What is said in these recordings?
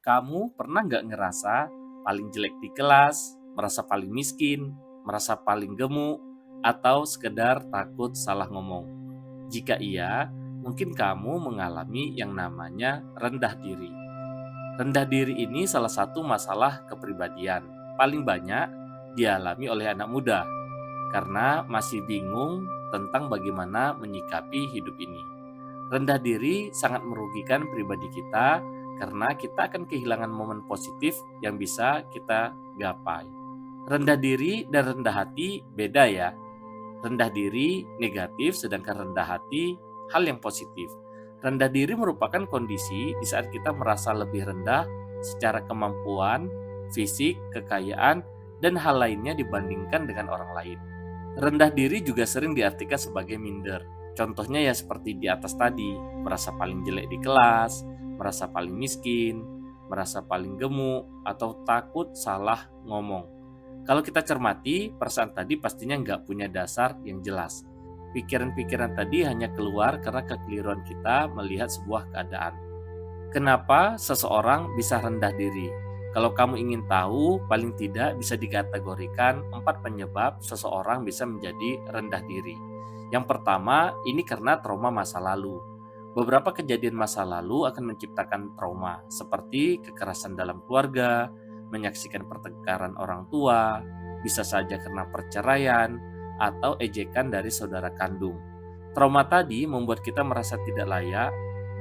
Kamu pernah nggak ngerasa paling jelek di kelas, merasa paling miskin, merasa paling gemuk, atau sekedar takut salah ngomong? Jika iya, mungkin kamu mengalami yang namanya rendah diri. Rendah diri ini salah satu masalah kepribadian. Paling banyak dialami oleh anak muda karena masih bingung tentang bagaimana menyikapi hidup ini. Rendah diri sangat merugikan pribadi kita karena kita akan kehilangan momen positif yang bisa kita gapai. Rendah diri dan rendah hati beda ya. Rendah diri negatif sedangkan rendah hati hal yang positif. Rendah diri merupakan kondisi di saat kita merasa lebih rendah secara kemampuan, fisik, kekayaan, dan hal lainnya dibandingkan dengan orang lain. Rendah diri juga sering diartikan sebagai minder. Contohnya ya seperti di atas tadi, merasa paling jelek di kelas, merasa paling miskin, merasa paling gemuk, atau takut salah ngomong. Kalau kita cermati, perasaan tadi pastinya nggak punya dasar yang jelas. Pikiran-pikiran tadi hanya keluar karena kekeliruan kita melihat sebuah keadaan. Kenapa seseorang bisa rendah diri? Kalau kamu ingin tahu, paling tidak bisa dikategorikan 4 penyebab seseorang bisa menjadi rendah diri. Yang pertama, ini karena trauma masa lalu. Beberapa kejadian masa lalu akan menciptakan trauma, seperti kekerasan dalam keluarga, menyaksikan pertengkaran orang tua, bisa saja karena perceraian, atau ejekan dari saudara kandung. Trauma tadi membuat kita merasa tidak layak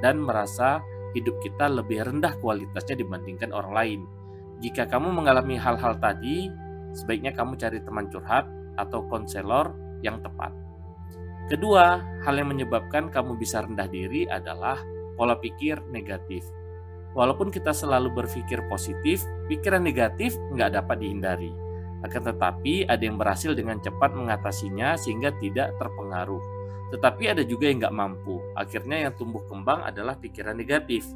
dan merasa hidup kita lebih rendah kualitasnya dibandingkan orang lain. Jika kamu mengalami hal-hal tadi, sebaiknya kamu cari teman curhat atau konselor yang tepat. Kedua, hal yang menyebabkan kamu bisa rendah diri adalah pola pikir negatif. Walaupun kita selalu berpikir positif, pikiran negatif nggak dapat dihindari. Akan tetapi ada yang berhasil dengan cepat mengatasinya sehingga tidak terpengaruh. Tetapi ada juga yang nggak mampu. Akhirnya yang tumbuh kembang adalah pikiran negatif.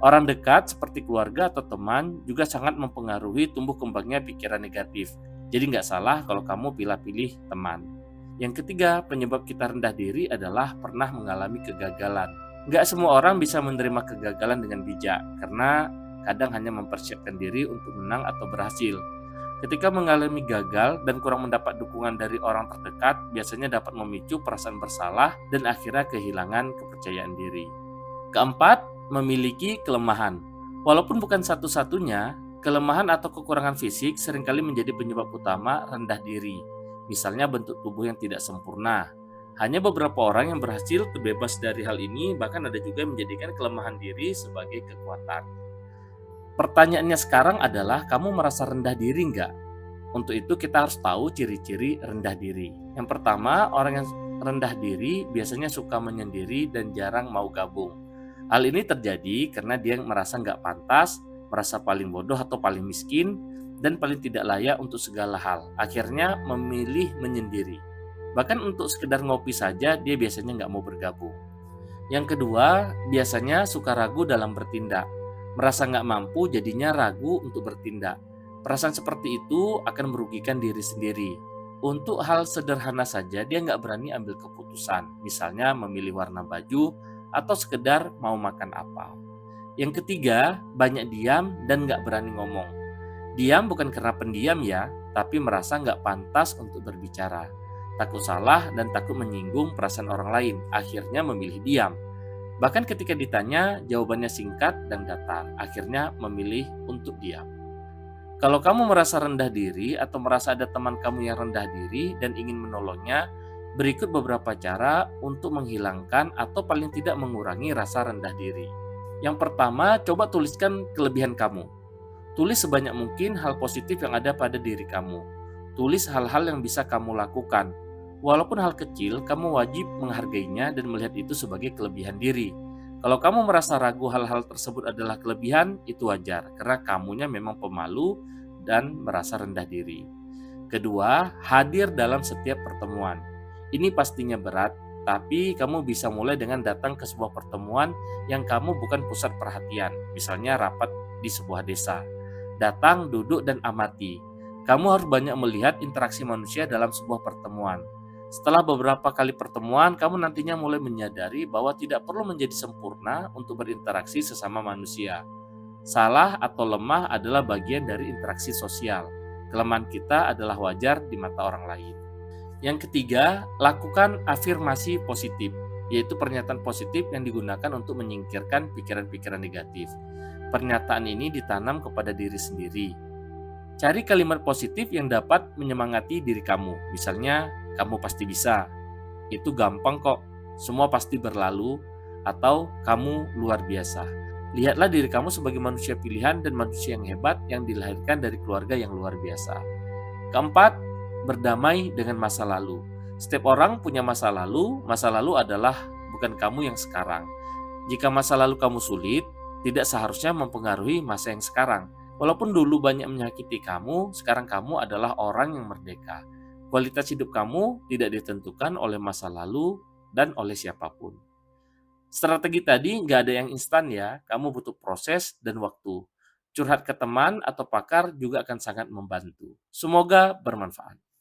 Orang dekat seperti keluarga atau teman juga sangat mempengaruhi tumbuh kembangnya pikiran negatif. Jadi nggak salah kalau kamu pilih-pilih teman. Yang ketiga, penyebab kita rendah diri adalah pernah mengalami kegagalan. Nggak semua orang bisa menerima kegagalan dengan bijak, karena kadang hanya mempersiapkan diri untuk menang atau berhasil. Ketika mengalami gagal dan kurang mendapat dukungan dari orang terdekat, biasanya dapat memicu perasaan bersalah dan akhirnya kehilangan kepercayaan diri. Keempat, memiliki kelemahan. Walaupun bukan satu-satunya, kelemahan atau kekurangan fisik seringkali menjadi penyebab utama rendah diri. Misalnya bentuk tubuh yang tidak sempurna. Hanya beberapa orang yang berhasil terbebas dari hal ini, bahkan ada juga yang menjadikan kelemahan diri sebagai kekuatan. Pertanyaannya sekarang adalah, kamu merasa rendah diri nggak? Untuk itu kita harus tahu ciri-ciri rendah diri. Yang pertama, orang yang rendah diri biasanya suka menyendiri dan jarang mau gabung. Hal ini terjadi karena dia merasa nggak pantas, merasa paling bodoh atau paling miskin, dan paling tidak layak untuk segala hal. Akhirnya memilih menyendiri. Bahkan untuk sekedar ngopi saja dia biasanya nggak mau bergabung. Yang kedua, biasanya suka ragu dalam bertindak. Merasa nggak mampu jadinya ragu untuk bertindak. Perasaan seperti itu akan merugikan diri sendiri. Untuk hal sederhana saja dia nggak berani ambil keputusan. Misalnya memilih warna baju atau sekedar mau makan apa. Yang ketiga, banyak diam dan nggak berani ngomong. Diam bukan karena pendiam ya, tapi merasa nggak pantas untuk berbicara. Takut salah dan takut menyinggung perasaan orang lain, akhirnya memilih diam. Bahkan ketika ditanya, jawabannya singkat dan datar, akhirnya memilih untuk diam. Kalau kamu merasa rendah diri atau merasa ada teman kamu yang rendah diri dan ingin menolongnya, berikut beberapa cara untuk menghilangkan atau paling tidak mengurangi rasa rendah diri. Yang pertama, coba tuliskan kelebihan kamu. Tulis sebanyak mungkin hal positif yang ada pada diri kamu. Tulis hal-hal yang bisa kamu lakukan. Walaupun hal kecil, kamu wajib menghargainya dan melihat itu sebagai kelebihan diri. Kalau kamu merasa ragu hal-hal tersebut adalah kelebihan, itu wajar, karena kamunya memang pemalu dan merasa rendah diri. Kedua, hadir dalam setiap pertemuan. Ini pastinya berat, tapi kamu bisa mulai dengan datang ke sebuah pertemuan yang kamu bukan pusat perhatian, misalnya rapat di sebuah desa. Datang, duduk, dan amati. Kamu harus banyak melihat interaksi manusia dalam sebuah pertemuan. Setelah beberapa kali pertemuan, kamu nantinya mulai menyadari bahwa tidak perlu menjadi sempurna untuk berinteraksi sesama manusia. Salah atau lemah adalah bagian dari interaksi sosial. Kelemahan kita adalah wajar di mata orang lain. Yang ketiga, lakukan afirmasi positif, yaitu pernyataan positif yang digunakan untuk menyingkirkan pikiran-pikiran negatif. Pernyataan ini ditanam kepada diri sendiri. Cari kalimat positif yang dapat menyemangati diri kamu. Misalnya, kamu pasti bisa. Itu gampang kok. Semua pasti berlalu. Atau kamu luar biasa. Lihatlah diri kamu sebagai manusia pilihan dan manusia yang hebat yang dilahirkan dari keluarga yang luar biasa. Keempat, berdamai dengan masa lalu. Setiap orang punya masa lalu adalah bukan kamu yang sekarang. Jika masa lalu kamu sulit, tidak seharusnya mempengaruhi masa yang sekarang. Walaupun dulu banyak menyakiti kamu, sekarang kamu adalah orang yang merdeka. Kualitas hidup kamu tidak ditentukan oleh masa lalu dan oleh siapapun. Strategi tadi nggak ada yang instan ya, kamu butuh proses dan waktu. Curhat ke teman atau pakar juga akan sangat membantu. Semoga bermanfaat.